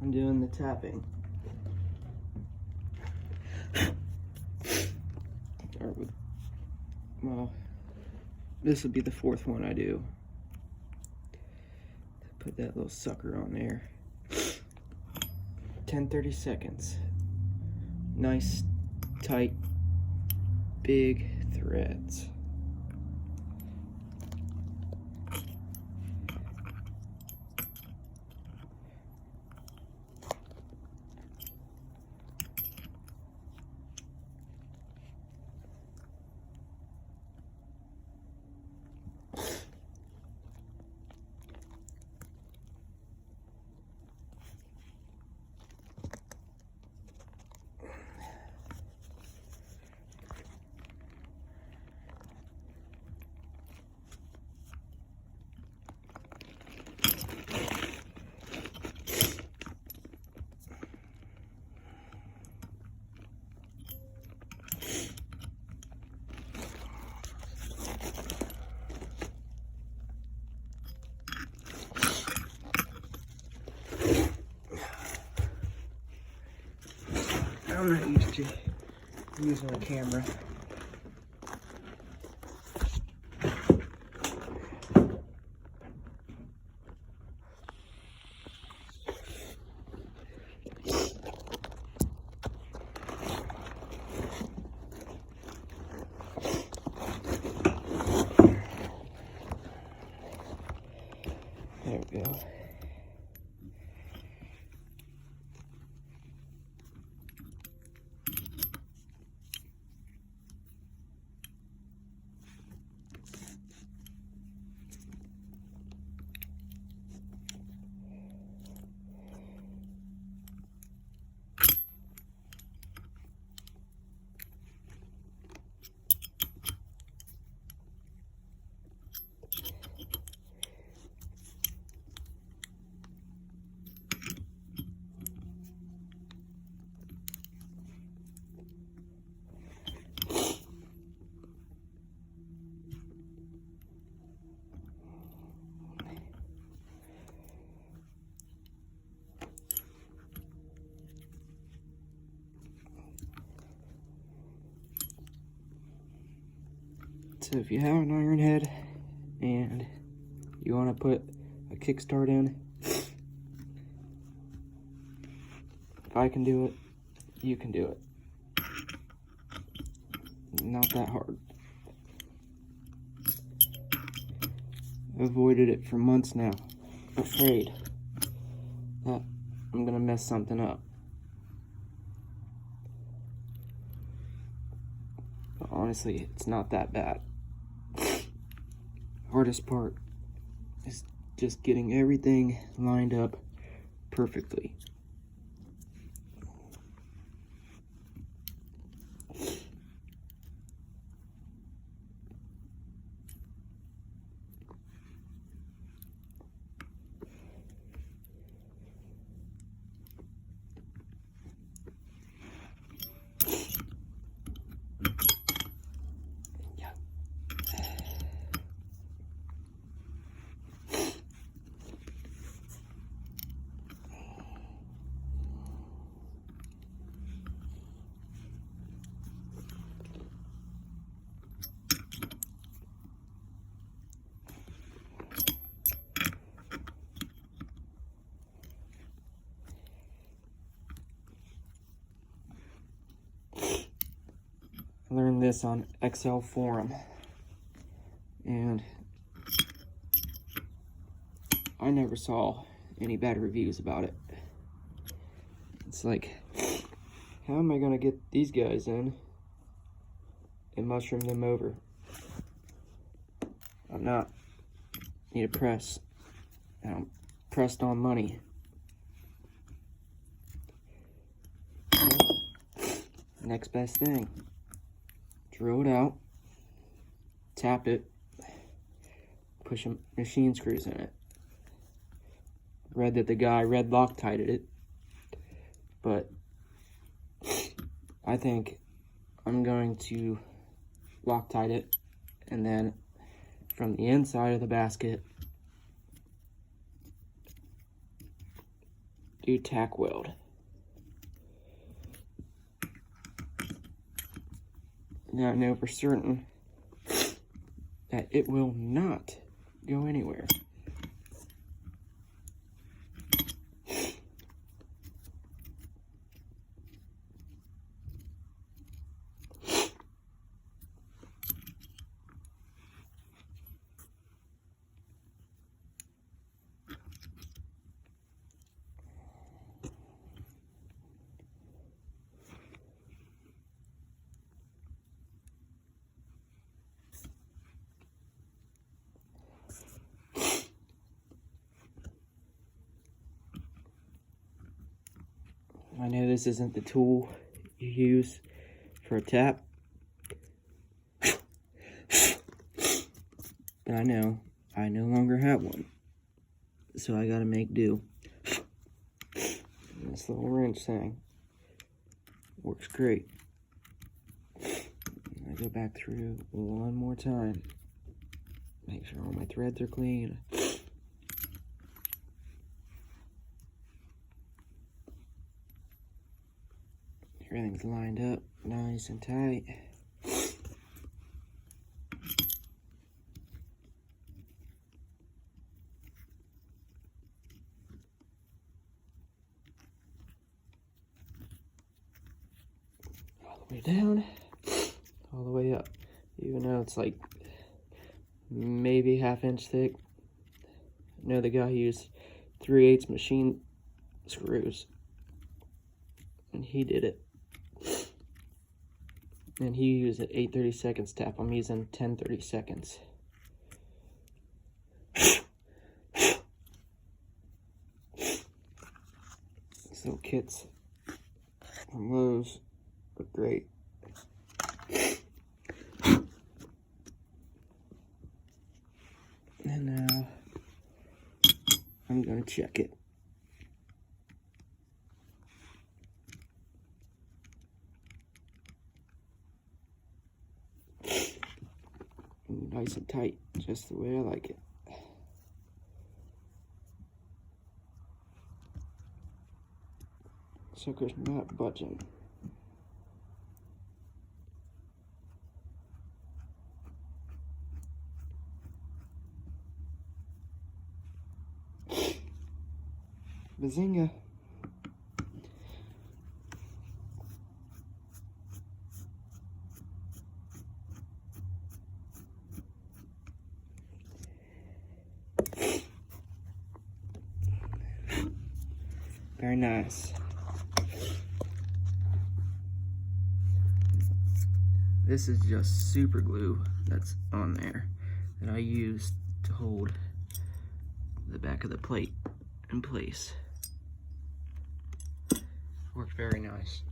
I'm doing the tapping. Well, this would be the fourth one I do. Put that little sucker on there. 10-30 seconds. Nice, tight, big threads. I'm not used to using a camera. There we go. So if you have an Ironhead and you want to put a Kickstart in, if I can do it, you can do it. Not that hard. I've avoided it for months now, afraid that I'm gonna mess something up. But honestly, it's not that bad. Hardest part is just getting everything lined up perfectly. I learned this on XL forum, and I never saw any bad reviews about it. It's like, how am I gonna get these guys in and mushroom them over? I'm not. Need to press. And I'm pressed on money. Next best thing. Drill it out, tap it, push some machine screws in it. Read that the guy red Loctited it, but I think I'm going to Loctite it, and then from the inside of the basket, do tack weld. Now I know for certain that it will not go anywhere. I know this isn't the tool you use for a tap, but I know I no longer have one, so I gotta make do. And this little wrench thing works great. I go back through one more time, make sure all my threads are clean. Everything's lined up nice and tight. All the way down, all the way up. Even though it's like maybe ½ inch thick. I know the guy used 3/8 machine screws, and he did it. And he used an 8/32 tap. I'm using 10/32. So kits from Lowe's are great. And now I'm gonna check it. Nice and tight, just the way I like it. Sucker's not budging. Bazinga. Very nice. This is just super glue that's on there that I used to hold the back of the plate in place. Worked very nice.